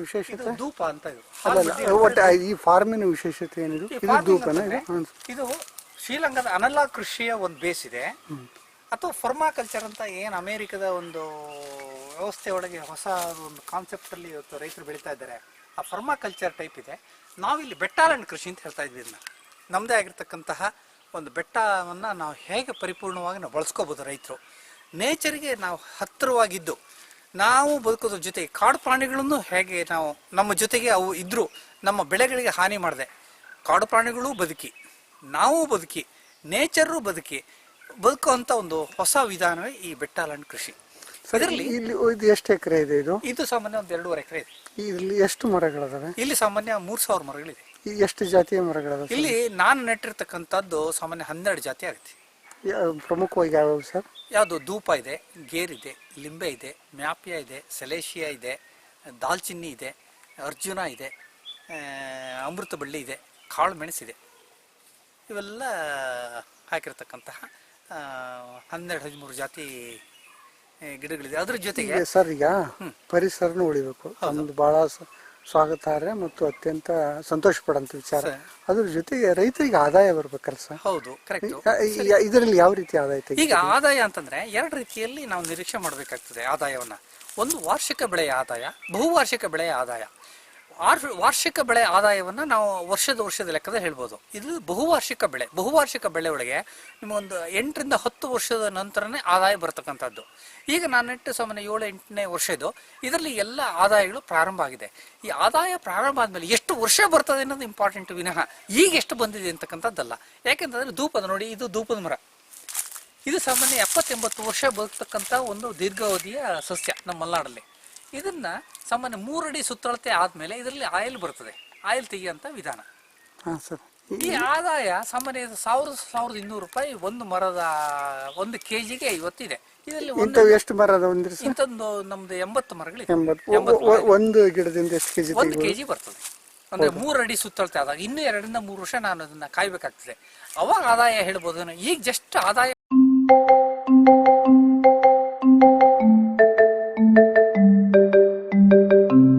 ವಿಶೇಷತೆ? ಧೂಪ ಅಂತ ಇದು. ಅಲ್ಲ ಒಟ್ಟು ಈ ಫಾರ್ಮಿನ ವಿಶೇಷತೆ ಏನಿದು? ಇದು ಧೂಪನ? ಇದು ಶ್ರೀಲಂಕಾದ ಅನಲಾ ಕೃಷಿಯ ಒಂದು ಬೇಸ್ ಇದೆ, ಅಥವಾ ಫರ್ಮಾಕಲ್ಚರ್ ಅಂತ ಏನು ಅಮೇರಿಕದ ಒಂದು ವ್ಯವಸ್ಥೆ ಒಳಗೆ ಹೊಸ ಒಂದು ಕಾನ್ಸೆಪ್ಟಲ್ಲಿ ಇವತ್ತು ರೈತರು ಬೆಳೀತಾ ಇದ್ದಾರೆ. ಆ ಫರ್ಮಾಕಲ್ಚರ್ ಟೈಪ್ ಇದೆ. ನಾವಿಲ್ಲಿ ಬೆಟ್ಟಾಲಂಡ್ ಕೃಷಿ ಅಂತ ಹೇಳ್ತಾ ಇದ್ವಿ. ಇದನ್ನ ನಮ್ಮದೇ ಆಗಿರ್ತಕ್ಕಂತಹ ಒಂದು ಬೆಟ್ಟವನ್ನು ನಾವು ಹೇಗೆ ಪರಿಪೂರ್ಣವಾಗಿ ನಾವು ಬಳಸ್ಕೋಬೋದು. ರೈತರು ನೇಚರ್ಗೆ ನಾವು ಹತ್ತಿರವಾಗಿದ್ದು ನಾವು ಬದುಕೋದ್ರ ಜೊತೆಗೆ ಕಾಡು ಪ್ರಾಣಿಗಳನ್ನು ಹೇಗೆ ನಾವು ನಮ್ಮ ಜೊತೆಗೆ ಅವು ಇದ್ದರೂ ನಮ್ಮ ಬೆಳೆಗಳಿಗೆ ಹಾನಿ ಮಾಡಿದೆ, ಕಾಡು ಪ್ರಾಣಿಗಳೂ ಬದುಕಿ ನಾವು ಬದುಕಿ ನೇಚರು ಬದುಕುವಂಥ ಒಂದು ಹೊಸ ವಿಧಾನವೇ ಈ ಬೆಟ್ಟಾಲಂಡ್ ಕೃಷಿ. ಇದರಲ್ಲಿ ಇಲ್ಲಿ ಇದು ಎಷ್ಟು ಎಕರೆ ಇದೆ? ಇದು ಸಾಮಾನ್ಯ ಒಂದು 2.5 ಎಕರೆ ಇದೆ. ಇಲ್ಲಿ ಎಷ್ಟು ಮರಗಳಿದಾವೆ? ಇಲ್ಲಿ ಸಾಮಾನ್ಯ 3000 ಮರಗಳಿದೆ. ಎಷ್ಟು ಜಾತಿಯ ಮರಗಳಿದಾವೆ? ಇಲ್ಲಿ ನಾನು ನೆಟ್ಟಿರ್ತಕ್ಕಂಥದ್ದು ಸಾಮಾನ್ಯ 12 ಜಾತಿ ಆಗುತ್ತೆ. ಪ್ರಮುಖವಾಗಿ ಯಾವ್ಯಾವ ಸರ್? ಯಾವುದು ಧೂಪ ಇದೆ, ಗೇರ್ ಇದೆ, ಲಿಂಬೆ ಇದೆ, ಮ್ಯಾಪಿಯಾ ಇದೆ, ಸೆಲೇಶಿಯಾ ಇದೆ, ದಾಲ್ಚಿನ್ನಿ ಇದೆ, ಅರ್ಜುನ ಇದೆ, ಅಮೃತ ಬಳ್ಳಿ ಇದೆ, ಕಾಳು ಮೆಣಸಿದೆ. ಇವೆಲ್ಲ ಹಾಕಿರ್ತಕ್ಕಂತಹ 12-13 ಜಾತಿ ಗಿಡಗಳಿದೆ. ಅದ್ರ ಜೊತೆಗೆ ಸರ್ ಈಗ ಪರಿಸರನ ಉಳಿಬೇಕು, ನಮ್ದು ಬಹಳ ಸ್ವಾಗತಾರ್ಹ ಮತ್ತು ಅತ್ಯಂತ ಸಂತೋಷ ಪಡಂತ ವಿಚಾರ. ಅದ್ರ ಜೊತೆಗೆ ರೈತರಿಗೆ ಆದಾಯ ಬರ್ಬೇಕಲ್ಲ ಸರ್? ಹೌದು, ಕರೆಕ್ಟ್. ಇದರಲ್ಲಿ ಯಾವ ರೀತಿ ಆದಾಯ? ಈಗ ಆದಾಯ ಅಂತಂದ್ರೆ 2 ರೀತಿಯಲ್ಲಿ ನಾವು ನಿರೀಕ್ಷೆ ಮಾಡಬೇಕಾಗ್ತದೆ ಆದಾಯವನ್ನ. ಒಂದು ವಾರ್ಷಿಕ ಬೆಳೆಯ ಆದಾಯ, ಬಹುವಾರ್ಷಿಕ ಬೆಳೆಯ ಆದಾಯ. ವಾರ್ಷಿಕ ಬೆಳೆ ಆದಾಯವನ್ನು ನಾವು ವರ್ಷದ ಲೆಕ್ಕದಲ್ಲಿ ಹೇಳ್ಬೋದು. ಇದು ಬಹುವಾರ್ಷಿಕ ಬೆಳೆ ಒಳಗೆ ನಿಮಗೊಂದು 8ರಿಂದ 10 ವರ್ಷದ ನಂತರನೇ ಆದಾಯ ಬರ್ತಕ್ಕಂಥದ್ದು. ಈಗ ನಾನು ನೆಟ್ಟು ಸಾಮಾನ್ಯ 7-8ನೇ ವರ್ಷ ಇದು. ಇದರಲ್ಲಿ ಎಲ್ಲ ಆದಾಯಗಳು ಪ್ರಾರಂಭ ಆಗಿದೆ. ಈ ಆದಾಯ ಪ್ರಾರಂಭ ಆದಮೇಲೆ ಎಷ್ಟು ವರ್ಷ ಬರ್ತದೆ ಅನ್ನೋದು ಇಂಪಾರ್ಟೆಂಟ್ ವಿನಃ ಈಗ ಎಷ್ಟು ಬಂದಿದೆ ಅಂತಕ್ಕಂಥದ್ದಲ್ಲ. ಯಾಕೆಂತಂದ್ರೆ ಧೂಪದ ನೋಡಿ, ಇದು ಧೂಪದ ಮರ. ಇದು ಸಾಮಾನ್ಯ 70-80 ವರ್ಷ ಬದುಕ್ತಕ್ಕಂಥ ಒಂದು ದೀರ್ಘಾವಧಿಯ ಸಸ್ಯ ನಮ್ಮ ಮಲೆನಾಡಲ್ಲಿ. ಇದನ್ನ ಸಾಮಾನ್ಯ 3 ಅಡಿ ಸುತ್ತಳತೆ ಆದ್ಮೇಲೆ ಇದರಲ್ಲಿ ಆಯಿಲ್ ಬರ್ತದೆ, ಆಯಿಲ್ ತೆಗಿಯುವಂತ ವಿಧಾನ. ಈ ಆದಾಯ ಸಾಮಾನ್ಯ 1000-1200 ರೂಪಾಯಿ ಒಂದು ಮರದ 1 kgಗೆ ಇವತ್ತಿದೆ. ಇದರಲ್ಲಿ ಎಷ್ಟು ಮರದ ಇಂಥದ್ದು ನಮ್ದು 80 ಮರಗಳಿದೆ. ಒಂದು ಗಿಡದಿಂದ ಎಷ್ಟು ಕೆಜಿ? 1 kg ಬರ್ತದೆ. ಅಂದ್ರೆ 3 ಅಡಿ ಸುತ್ತಳತೆ ಆದಾಗ ಇನ್ನು 2ರಿಂದ 3 ವರ್ಷ ನಾನು ಅದನ್ನ ಕಾಯ್ಬೇಕಾಗ್ತದೆ. ಅವಾಗ ಆದಾಯ ಹೇಳ್ಬೋದು. ಈಗ ಜಸ್ಟ್ ಆದಾಯ